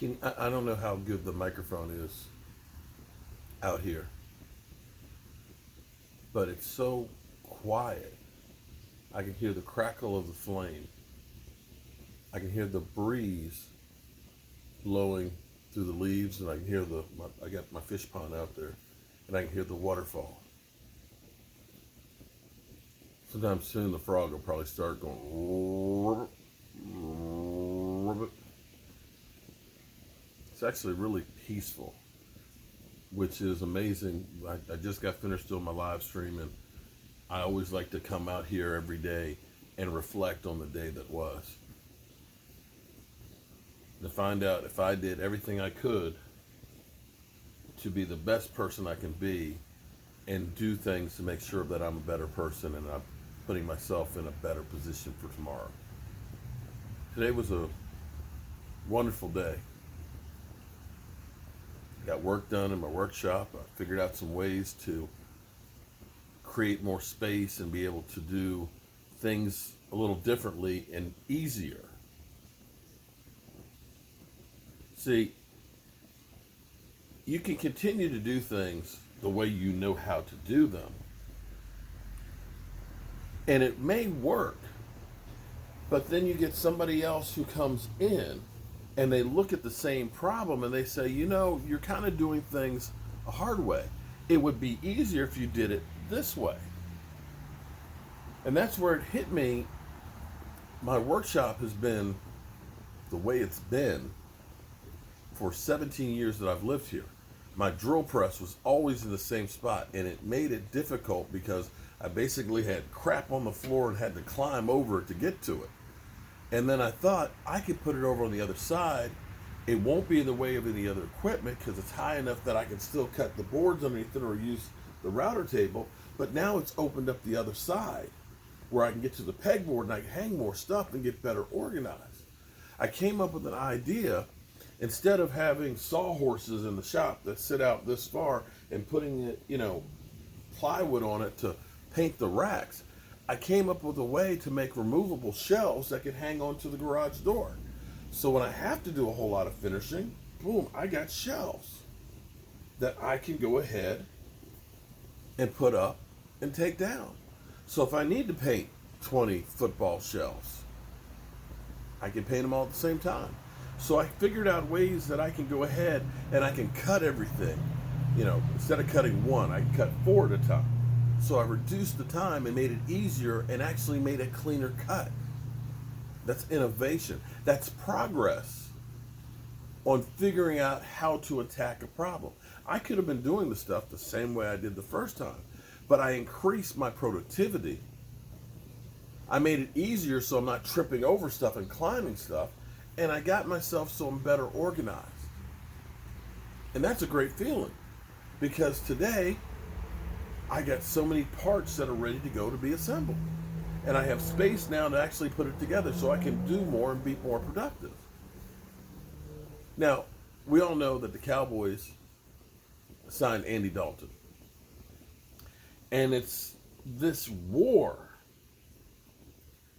I don't know how good the microphone is out here, but it's so quiet. I can hear the crackle of the flame. I can hear the breeze blowing through the leaves, and I can hear I got my fish pond out there, and I can hear the waterfall. Sometime soon the frog will probably start going. It's actually really peaceful, which is amazing. I just got finished doing my live stream, and I always like to come out here every day and reflect on the day that was. To find out if I did everything I could to be the best person I can be and do things to make sure that I'm a better person and I'm putting myself in a better position for tomorrow. Today was a wonderful day. Got work done in my workshop. I figured out some ways to create more space and be able to do things a little differently and easier. See, you can continue to do things the way you know how to do them. And it may work, but then you get somebody else who comes in and they look at the same problem and they say, you're kind of doing things a hard way. It would be easier if you did it this way. And that's where it hit me. My workshop has been the way it's been for 17 years that I've lived here. My drill press was always in the same spot, and it made it difficult because I basically had crap on the floor and had to climb over it to get to it. And then I thought I could put it over on the other side. It won't be in the way of any other equipment because it's high enough that I can still cut the boards underneath it or use the router table. But now it's opened up the other side where I can get to the pegboard and I can hang more stuff and get better organized. I came up with an idea. Instead of having sawhorses in the shop that sit out this far and putting it, plywood on it to paint the racks, I came up with a way to make removable shelves that could hang onto the garage door. So when I have to do a whole lot of finishing, boom, I got shelves that I can go ahead and put up and take down. So if I need to paint 20 football shelves, I can paint them all at the same time. So I figured out ways that I can go ahead and I can cut everything. Instead of cutting one, I can cut 4 at a time. So I reduced the time and made it easier and actually made a cleaner cut. That's innovation. That's progress on figuring out how to attack a problem. I could have been doing the stuff the same way I did the first time, but I increased my productivity. I made it easier so I'm not tripping over stuff and climbing stuff. And I got myself so I'm better organized. And that's a great feeling because today I got so many parts that are ready to go to be assembled. And I have space now to actually put it together so I can do more and be more productive. Now, we all know that the Cowboys signed Andy Dalton. And it's this war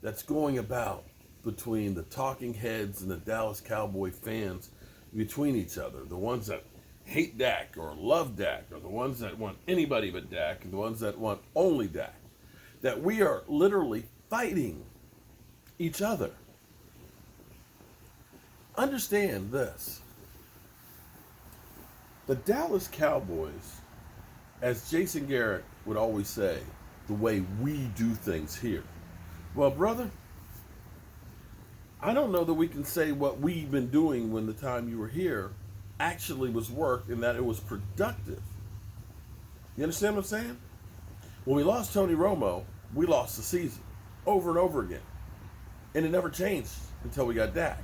that's going about between the talking heads and the Dallas Cowboy fans between each other. The ones that hate Dak or love Dak, or the ones that want anybody but Dak, and the ones that want only Dak. That we are literally fighting each other. Understand this. The Dallas Cowboys, as Jason Garrett would always say, the way we do things here. Well, brother, I don't know that we can say what we've been doing when the time you were here actually was work and that it was productive. You understand what I'm saying? When we lost Tony Romo, we lost the season over and over again. And it never changed until we got Dak.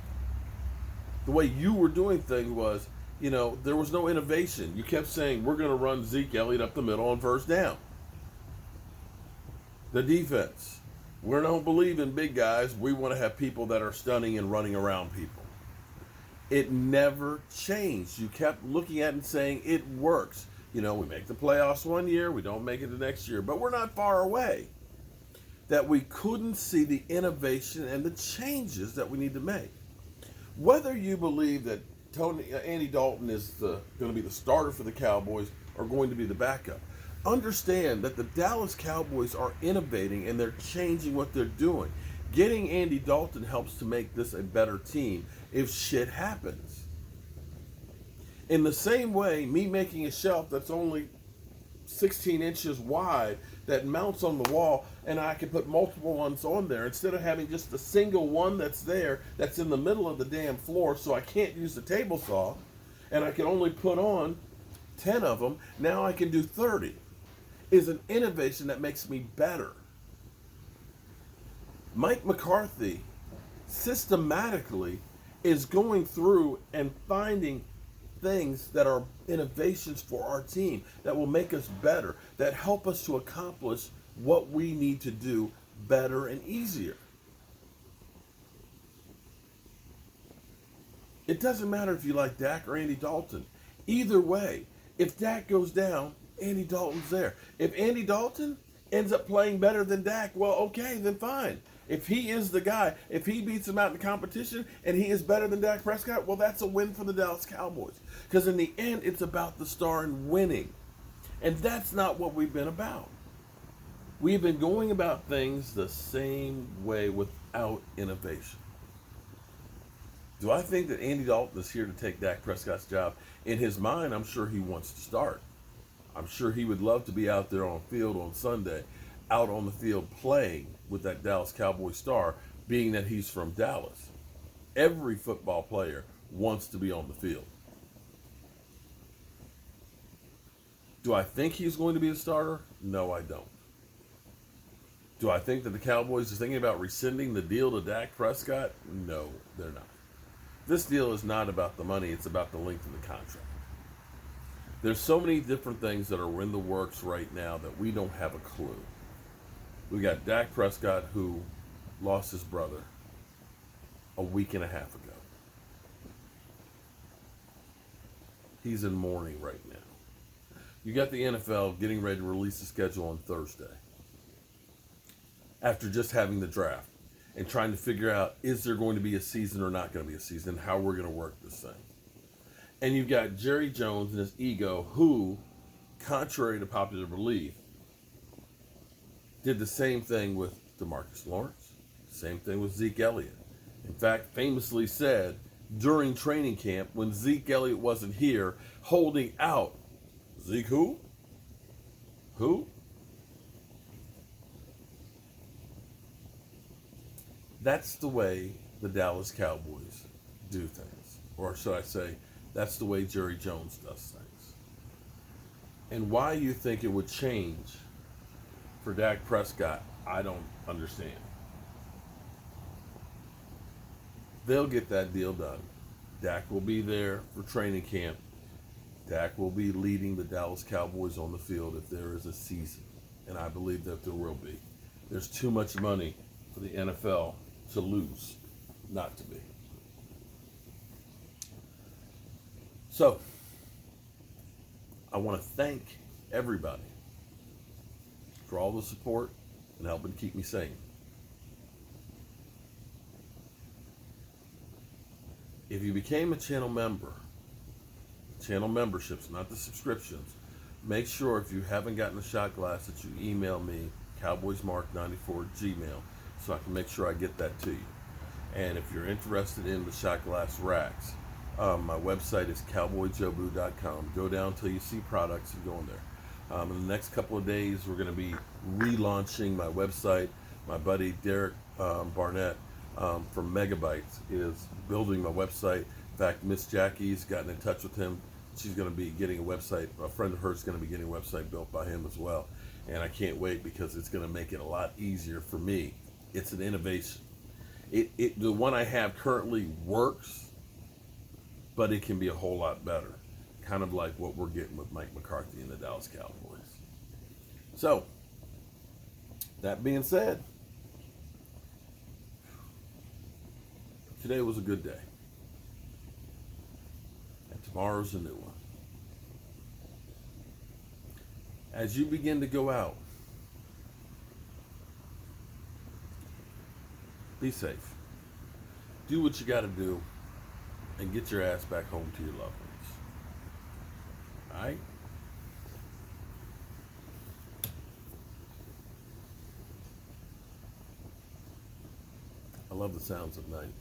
The way you were doing things was, there was no innovation. You kept saying, we're going to run Zeke Elliott up the middle on first down. The defense. We don't believe in big guys. We want to have people that are stunning and running around people. It never changed. You kept looking at it and saying, it works. We make the playoffs one year, we don't make it the next year, but we're not far away. That we couldn't see the innovation and the changes that we need to make. Whether you believe that Andy Dalton is going to be the starter for the Cowboys or going to be the backup. Understand that the Dallas Cowboys are innovating and they're changing what they're doing. Getting Andy Dalton helps to make this a better team if shit happens. In the same way, me making a shelf that's only 16 inches wide that mounts on the wall, and I can put multiple ones on there instead of having just a single one that's there that's in the middle of the damn floor, so I can't use the table saw, and I can only put on 10 of them. Now I can do 30. Is an innovation that makes me better. Mike McCarthy systematically is going through and finding things that are innovations for our team that will make us better, that help us to accomplish what we need to do better and easier. It doesn't matter if you like Dak or Andy Dalton. Either way, if Dak goes down, Andy Dalton's there. If Andy Dalton ends up playing better than Dak, well, okay, then fine. If he is the guy, if he beats him out in the competition and he is better than Dak Prescott, well, that's a win for the Dallas Cowboys. Because in the end, it's about the star and winning. And that's not what we've been about. We've been going about things the same way without innovation. Do I think that Andy Dalton is here to take Dak Prescott's job? In his mind, I'm sure he wants to start. I'm sure he would love to be out there on the field on Sunday, out on the field playing with that Dallas Cowboy star, being that he's from Dallas. Every football player wants to be on the field. Do I think he's going to be a starter? No, I don't. Do I think that the Cowboys are thinking about rescinding the deal to Dak Prescott? No, they're not. This deal is not about the money, it's about the length of the contract. There's so many different things that are in the works right now that we don't have a clue. We got Dak Prescott, who lost his brother a week and a half ago. He's in mourning right now. You got the NFL getting ready to release the schedule on Thursday, after just having the draft and trying to figure out, is there going to be a season or not going to be a season, how we're going to work this thing. And you've got Jerry Jones and his ego, who, contrary to popular belief, did the same thing with DeMarcus Lawrence, same thing with Zeke Elliott. In fact, famously said during training camp when Zeke Elliott wasn't here, holding out, Zeke who? Who? That's the way the Dallas Cowboys do things. Or should I say, that's the way Jerry Jones does things. And why you think it would change for Dak Prescott, I don't understand. They'll get that deal done. Dak will be there for training camp. Dak will be leading the Dallas Cowboys on the field if there is a season. And I believe that there will be. There's too much money for the NFL to lose, not to be. So, I want to thank everybody for all the support and helping keep me sane. If you became a channel member, channel memberships, not the subscriptions, make sure if you haven't gotten a shot glass that you email me, cowboysmark94@gmail, so I can make sure I get that to you. And if you're interested in the shot glass racks, my website is cowboyjobu.com. Go down till you see products and go in there. In the next couple of days, we're going to be relaunching my website. My buddy Derek Barnett from Megabytes is building my website. In fact, Miss Jackie's gotten in touch with him. She's going to be getting a website. A friend of hers is going to be getting a website built by him as well. And I can't wait because it's going to make it a lot easier for me. It's an innovation. The one I have currently works, but it can be a whole lot better. Kind of like what we're getting with Mike McCarthy and the Dallas Cowboys. So, that being said, today was a good day. And tomorrow's a new one. As you begin to go out, be safe. Do what you got to do. and get your ass back home to your loved ones. All right? I love the sounds of night.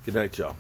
Good night, y'all.